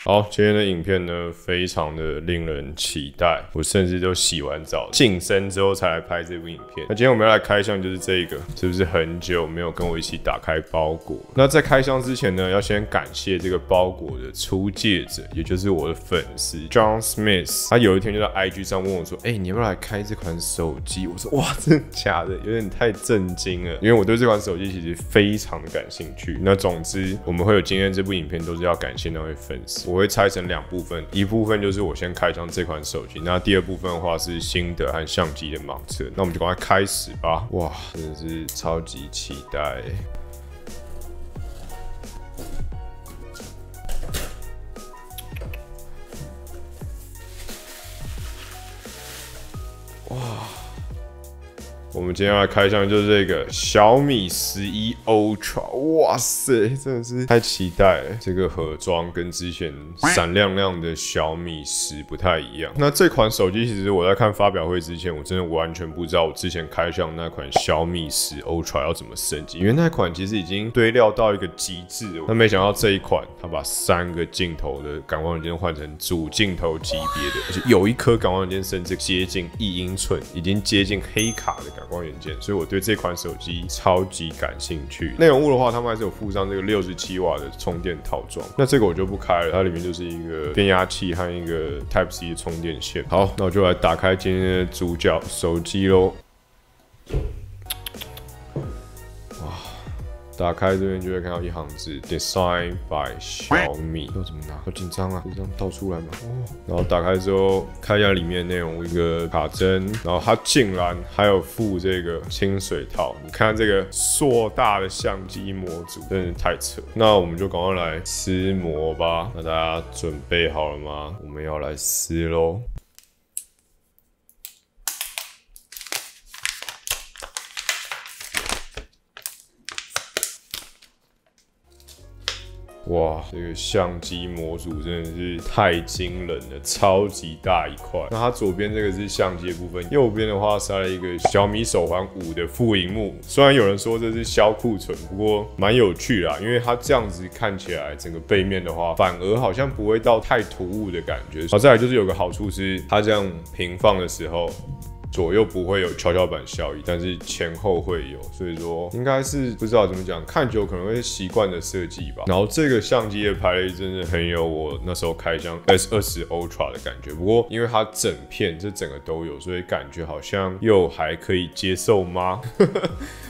好，今天的影片呢，非常的令人期待，我甚至都洗完澡净身之后才来拍这部影片。那今天我们要来开箱就是这个，是不是很久没有跟我一起打开包裹？那在开箱之前呢，要先感谢这个包裹的出借者，也就是我的粉丝 John Smith。他有一天就在 IG 上问我说：“你要不要来开这款手机？”我说：“哇，真的假的？有点太震惊了，因为我对这款手机其实非常的感兴趣。”那总之，我们会有今天这部影片都是要感谢那位粉丝。我会拆成2部分，一部分就是我先开箱这款手机，那第二部分的话是心得和相机的盲测。那我们就赶快开始吧！哇，真的是超级期待。哇！我们今天要来开箱就是这个小米11 Ultra， 哇塞，真的是太期待了！这个盒装跟之前闪亮亮的小米10不太一样。那这款手机其实我在看发表会之前，我真的完全不知道我之前开箱那款小米10 Ultra 要怎么升级，因为那款其实已经堆料到一个极致了。那没想到这一款，它把3个镜头的感光元件换成主镜头级别的，而且有一颗感光元件甚至接近1英寸，已经接近黑卡的感光元件，所以我对这款手机超级感兴趣。内容物的话，他们还是有附上这个67瓦的充电套装，那这个我就不开了，它里面就是一个变压器和一个 Type C 的充电线。好，那我就来打开今天的主角手机咯。打开这边就会看到一行字 ，Design by 小米。要怎么拿？好紧张啊！就这样倒出来嘛。哦。然后打开之后，看一下里面的内容，一个卡针，然后它竟然还有附这个清水套。你看这个硕大的相机模组，真的太扯。那我们就赶快来撕膜吧。那大家准备好了吗？我们要来撕咯。哇，这个相机模组真的是太惊人了，超级大一块。那它左边这个是相机的部分，右边的话塞了一个小米手环5的副萤幕。虽然有人说这是销库存，不过蛮有趣啦，因为它这样子看起来，整个背面的话，反而好像不会到太突兀的感觉。好，再来就是有个好处是，它这样平放的时候，左右不会有跷跷板效应，但是前后会有，所以说应该是不知道怎么讲，看久可能会习惯的设计吧。然后这个相机的排列真的很有我那时候开箱 S20 Ultra 的感觉，不过因为它整片这整个都有，所以感觉好像又还可以接受吗？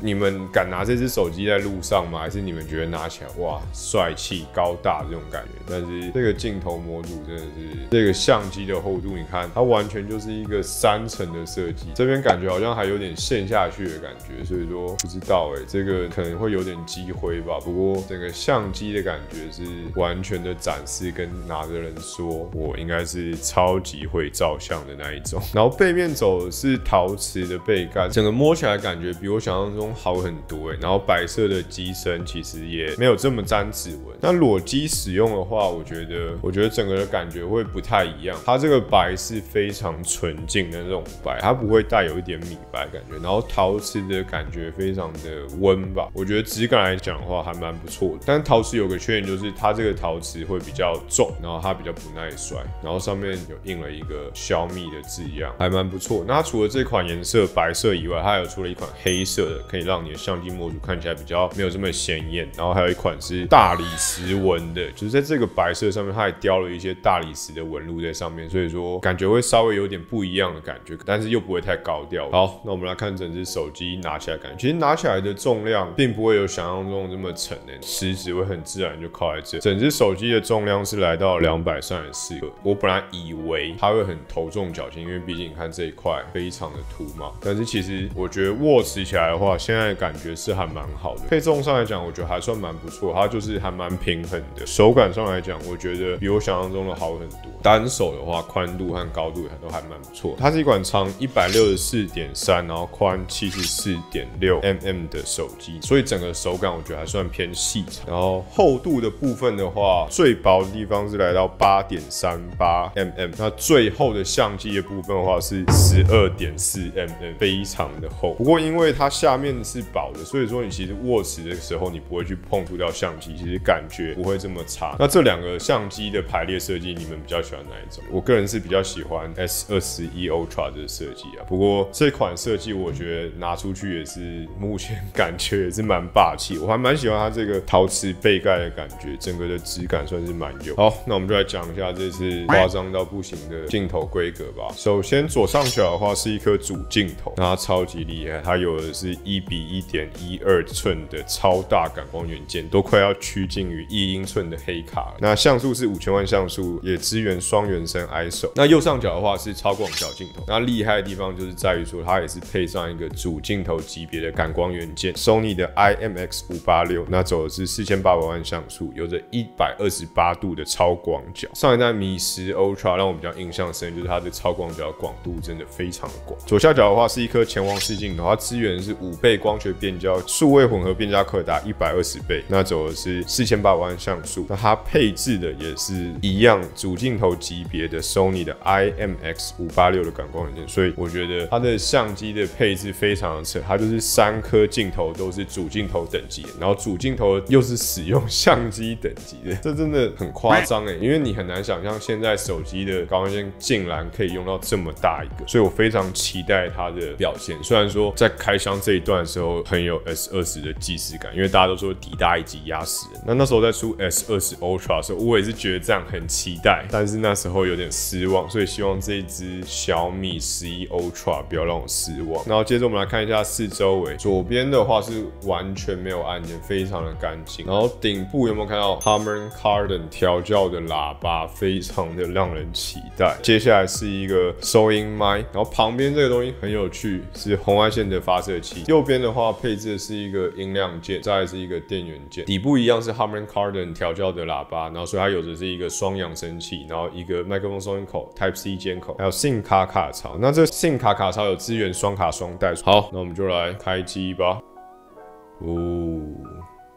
你们敢拿这只手机在路上吗？还是你们觉得拿起来哇帅气高大这种感觉？但是这个镜头模组真的是，这个相机的厚度，你看它完全就是一个3层的设计，这边感觉好像还有点陷下去的感觉，所以说不知道这个可能会有点积灰吧。不过整个相机的感觉是完全的展示，跟拿着人说我应该是超级会照相的那一种。然后背面走的是陶瓷的背盖，整个摸起来感觉比我想象中好很多然后白色的机身其实也没有这么沾指纹。那裸机使用的话，我觉得整个的感觉会不太一样。它这个白是非常纯净的那种白，它不会带有一点米白感觉，然后陶瓷的感觉非常的温吧。我觉得质感来讲的话还蛮不错的。但陶瓷有个缺点就是它这个陶瓷会比较重，然后它比较不耐摔，然后上面有印了一个小米的字样，还蛮不错。那它除了这款颜色白色以外，它还有出了一款黑色的，可以让你的相机模组看起来比较没有这么显眼。然后还有一款是大理石纹的，就是在这个白色上面，它还雕了一些大理石的纹路在上面，所以说感觉会稍微有点不一样的感觉，但是又不会太高调。好，那我们来看整只手机拿起来感觉，其实拿起来的重量并不会有想象中这么沉食指会很自然就靠在这。整只手机的重量是来到234克，我本来以为它会很头重脚轻，因为毕竟你看这一块非常的凸嘛。但是其实我觉得握持起来的话，现在的感觉是还蛮好的。配重上来讲，我觉得还算蛮不错，它就是还蛮平衡的。手感上来讲，我觉得比我想象中的好很多。单手的话，宽度和高度都还蛮不错。它是一款长100 164.3，然后宽74.6mm的手机，所以整个手感我觉得还算偏细长。然后厚度的部分的话，最薄的地方是来到8.38mm，那最厚的相机的部分的话是12.4mm，非常的厚。不过因为它下面是薄的，所以说你其实握持的时候你不会去碰触到相机，其实感觉不会这么差。那这两个相机的排列设计，你们比较喜欢哪一种？我个人是比较喜欢 S21 Ultra 的设计啊。不过这款设计我觉得拿出去也是目前感觉也是蛮霸气，我还蛮喜欢它这个陶瓷背盖的感觉，整个的质感算是蛮有。好，那我们就来讲一下这次夸张到不行的镜头规格吧。首先左上角的话是一颗主镜头，那它超级厉害，它有的是1:1.12寸的超大感光元件，都快要趋近于1英寸的黑卡了。那像素是5000万像素，也支援双原生 ISO。那右上角的话是超广角镜头，那厉害的地方就是在于说它也是配上一个主镜头级别的感光元件 ，Sony 的 IMX586，那走的是4800万像素，有着128度的超广角。上一代米10 Ultra 让我比较印象深，就是它的超广角广度真的非常的广。左下角的话是一颗前王式镜头，它支援的是5倍光学变焦，数位混合变焦可达120倍，那走的是4800万像素。那它配置的也是一样主镜头级别的 Sony 的 IMX586的感光元件，所以我觉得它的相机的配置非常的扯，它就是3颗镜头都是主镜头等级的，然后主镜头又是使用相机等级的，这真的很夸张因为你很难想象现在手机的感光元件竟然可以用到这么大一个，所以我非常期待它的表现。虽然说在开箱这一段的时候很有 S20 的既视感，因为大家都说底大一级压死人。那时候在出 S20 Ultra 的时候，我也是觉得这样很期待，但是那时候有点失望，所以希望这一支小米11 Ultra 不要让我失望。然后接着我们来看一下四周围，左边的话是完全没有按键，非常的干净。然后顶部有没有看到 Harman Kardon 调教的喇叭，非常的让人期待。接下来是一个收音麦，然后旁边这个东西很有趣，是红外线的发射器。右边的话配置的是一个音量键，再来是一个电源键。底部一样是 Harman Kardon 调教的喇叭，然后所以它有的是一个双扬声器，然后一个麦克风收音口 Type C 接口，还有 SIM 卡槽。那这 SIM 卡槽有支援双卡双待。好，那我们就来开机吧。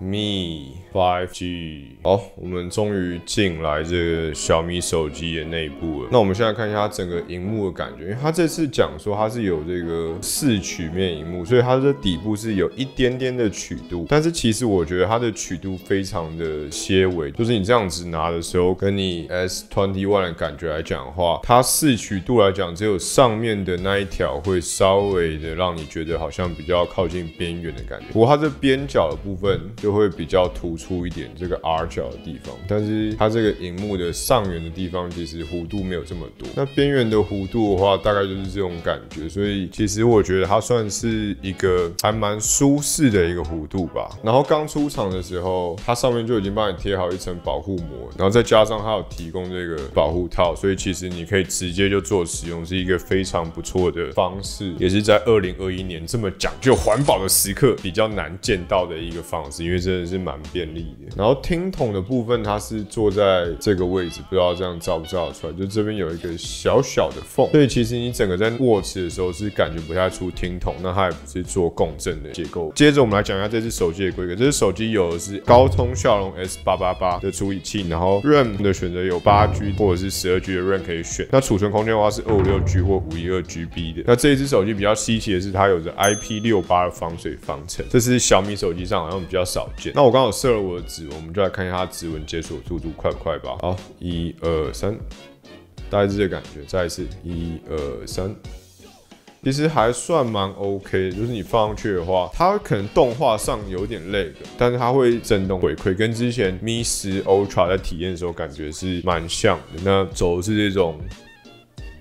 Mi 5G， 好，我们终于进来这个小米手机的内部了。那我们现在看一下它整个荧幕的感觉，因为它这次讲说它是有这个4曲面荧幕，所以它的底部是有一点点的曲度，但是其实我觉得它的曲度非常的些微，就是你这样子拿的时候，跟你 S21 的感觉来讲的话，它4曲度来讲，只有上面的那一条会稍微的让你觉得好像比较靠近边缘的感觉。不过它这边角的部分就会比较突出一点，这个 R 角的地方，但是它这个荧幕的上缘的地方其实弧度没有这么多，那边缘的弧度的话，大概就是这种感觉，所以其实我觉得它算是一个还蛮舒适的一个弧度吧。然后刚出厂的时候，它上面就已经帮你贴好一层保护膜，然后再加上它有提供这个保护套，所以其实你可以直接就做使用，是一个非常不错的方式，也是在2021年这么讲究环保的时刻比较难见到的一个方式，因为真的是蛮便利的。然后听筒的部分，它是坐在这个位置，不知道这样照不照得出来，就这边有一个小小的缝，所以其实你整个在握持的时候是感觉不太出听筒，那它也不是做共振的结构。接着我们来讲一下这只手机的规格，这只手机有的是高通骁龙 S888 的处理器，然后 RAM 的选择有8G 或者是12G 的 RAM 可以选，那储存空间的话是256G 或512GB 的。那这一只手机比较稀奇的是它有着 IP68 的防水防尘，这是小米手机上好像比较少见。那我刚好设了我的指纹，我们就来看一下它指纹解锁速度快不快吧。好，1、2、3，大概是这个感觉。再一次，1、2、3。其实还算蛮 OK 的，就是你放上去的话，它可能动画上有点累的，但是它会震动回馈，跟之前 Mi 10 Ultra 在体验的时候感觉是蛮像的。那走的是这种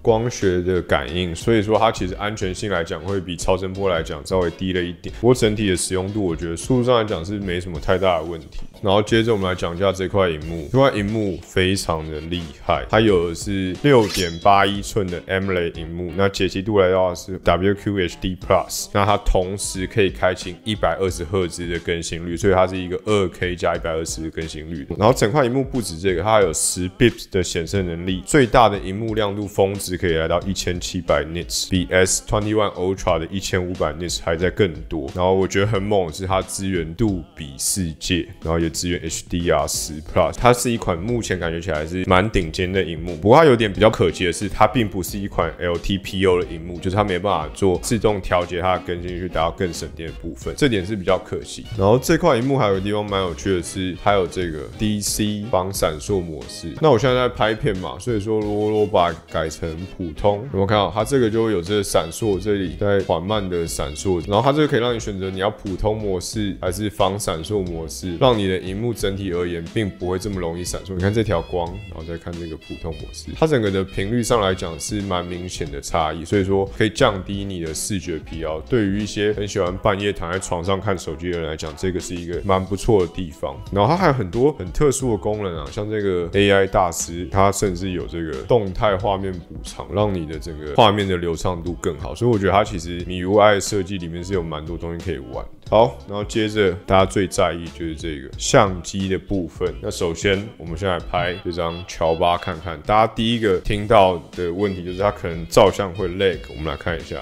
光学的感应，所以说它其实安全性来讲会比超声波来讲稍微低了一点。不过整体的使用度，我觉得速度上来讲是没什么太大的问题。然后接着我们来讲一下这块萤幕，这块萤幕非常的厉害，它有的是6.81寸的 AMOLED 萤幕，那解析度来到的是 WQHD Plus， 那它同时可以开启120赫兹的更新率，所以它是一个 2K 加120的更新率。然后整块萤幕不止这个，它还有10 bps 的显示能力，最大的萤幕亮度峰值可以来到1700 nits， 比 S21 Ultra 的1500 nits 还在更多。然后我觉得很猛的是它支援杜比世界，然后也支援 HDR10 Plus， 它是一款目前感觉起来是蛮顶尖的萤幕。不过它有点比较可惜的是，它并不是一款 LTPO 的萤幕，就是它没办法做自动调节它的更新率，达到更省电的部分，这点是比较可惜。然后这块萤幕还有个地方蛮有趣的是，它有这个 DC 防闪烁模式。那我现在在拍片嘛，所以说如果我把它改成普通，有没有看到它这个就会有这个闪烁，这里在缓慢的闪烁，然后它这个可以让你选择你要普通模式还是防闪烁模式，让你的萤幕整体而言并不会这么容易闪烁。你看这条光，然后再看这个普通模式，它整个的频率上来讲是蛮明显的差异，所以说可以降低你的视觉疲劳。对于一些很喜欢半夜躺在床上看手机的人来讲，这个是一个蛮不错的地方。然后它还有很多很特殊的功能啊，像这个 AI 大师，它甚至有这个动态画面补偿，让你的整个画面的流畅度更好。所以我觉得它其实MIUI 的设计里面是有蛮多东西可以玩。好，然后接着大家最在意就是这个相机的部分。那首先我们先来拍这张乔巴看看，大家第一个听到的问题就是它可能照相会 lag， 我们来看一下，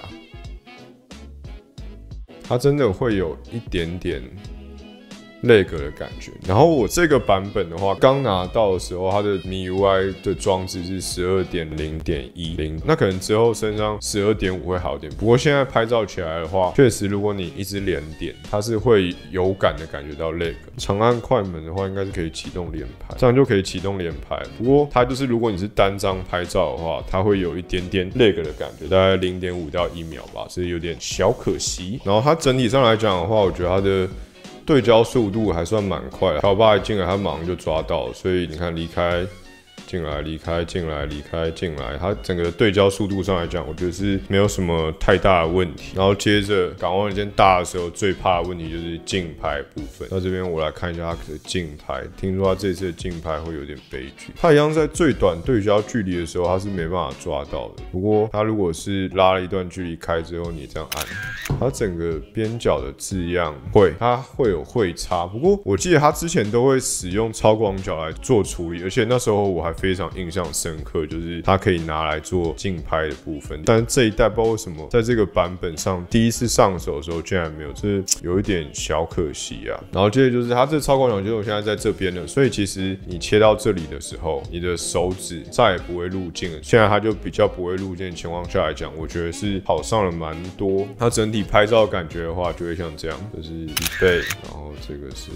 它真的会有一点点lag的感觉。然后我这个版本的话，刚拿到的时候，它的 MIUI 的装置是 12.0.10， 那可能之后升上 12.5 会好一点。不过现在拍照起来的话，确实如果你一直连点，它是会有感的感觉到 lag。长按快门的话，应该是可以启动连拍，这样就可以启动连拍。不过它就是如果你是单张拍照的话，它会有一点点 lag 的感觉，大概 0.5 到1秒吧，所以有点小可惜。然后它整体上来讲的话，我觉得它的对焦速度还算蛮快的，乔巴一进来他马上就抓到了，所以你看离开进来离开进来离开进来，它整个对焦速度上来讲，我觉得是没有什么太大的问题。然后接着港湾人间大的时候，最怕的问题就是竞拍部分。那这边我来看一下它的竞拍，听说它这次的竞拍会有点悲剧。它一样在最短对焦距离的时候，它是没办法抓到的。不过它如果是拉了一段距离开之后，你这样按，它整个边角的字样它会有会差。不过我记得它之前都会使用超广角来做处理，而且那时候我还非常印象深刻，就是它可以拿来做竞拍的部分。但是这一代不知道为什么在这个版本上第一次上手的时候竟然没有，这有一点小可惜啊。然后接着就是它这超广角，就是我现在在这边了，所以其实你切到这里的时候，你的手指再也不会入镜了。现在它就比较不会入镜的情况下来讲，我觉得是好上了蛮多。它整体拍照感觉的话，就会像这样，这是1倍，然后这个是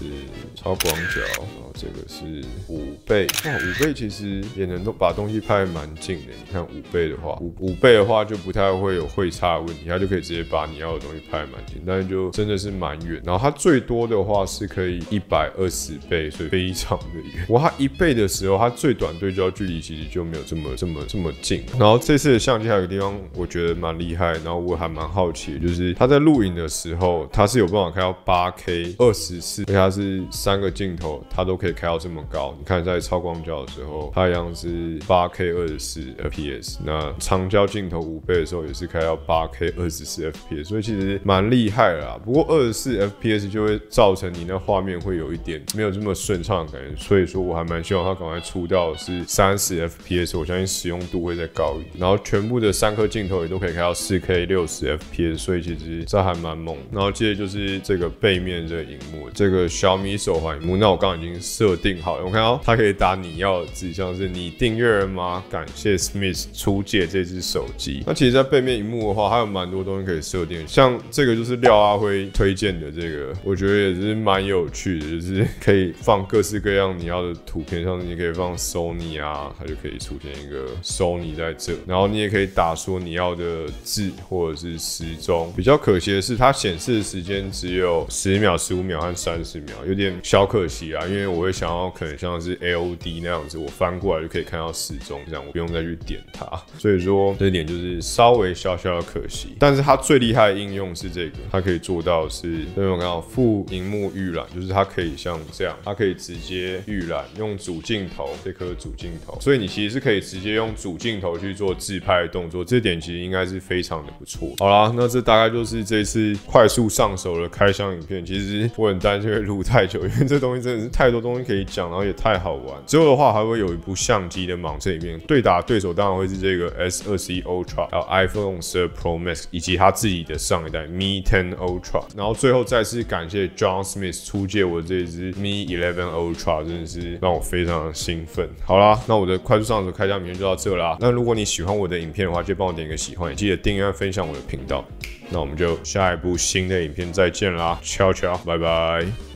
超广角，然后这个是5倍。哇，5倍其实也能把东西拍得蛮近的。你看5倍的话，5倍的话就不太会有会差的问题，它就可以直接把你要的东西拍得蛮近，但是就真的是蛮远。然后它最多的话是可以120倍，所以非常的远。不过它1倍的时候，它最短对焦距离其实就没有这么近。然后这次的相机还有一个地方我觉得蛮厉害，然后我还蛮好奇的，就是它在录影的时候，它是有办法开到 8K 24，而且它是3个镜头它都可以开到这么高。你看在超广角的时候，它一样是 8K 24 FPS， 那长焦镜头5倍的时候也是开到 8K 24 FPS， 所以其实蛮厉害的啦。不过24 FPS 就会造成你那画面会有一点没有这么顺畅的感觉，所以说我还蛮希望它赶快出到是30 FPS， 我相信使用度会再高一点。然后全部的3颗镜头也都可以开到 4K 60 FPS， 所以其实这还蛮猛。然后接着就是这个背面这个荧幕，这个小米手环荧幕，那我刚刚已经设定好了，我看到它可以打你要的字，像是你订阅了吗？感谢 Smith 出借这只手机。那其实，在背面荧幕的话，还有蛮多东西可以设定，像这个就是廖阿辉推荐的这个，我觉得也是蛮有趣的，就是可以放各式各样你要的图片，像是你可以放 Sony 啊，它就可以出现一个 Sony 在这，然后你也可以打说你要的字或者是时钟。比较可惜的是，它显示的时间只有10秒、15秒和30秒，有点小可惜啊，因为我会想要可能像是 AOD 那样子，我翻翻过来就可以看到时钟，这样我不用再去点它。所以说这一点就是稍微小小的可惜。但是它最厉害的应用是这个，它可以做到是，这边我看到副萤幕预览，就是它可以像这样，它可以直接预览，用主镜头，这颗主镜头，所以你其实是可以直接用主镜头去做自拍的动作，这点其实应该是非常的不错。好啦，那这大概就是这次快速上手的开箱影片。其实我很担心会录太久，因为这东西真的是太多东西可以讲，然后也太好玩。之后的话还会有一部相机的芒这里面对打对手，当然会是这个 S21 Ultra， 还有 iPhone 12 Pro Max 以及他自己的上一代 Mi 10 Ultra。然后最后再次感谢 John Smith 出借我这支 Mi 11 Ultra， 真的是让我非常的兴奋。好啦，那我的快速上手开箱影片就到这啦。那如果你喜欢我的影片的话，就帮我点一个喜欢，也记得订阅和分享我的频道。那我们就下一部新的影片再见啦，悄悄，拜拜。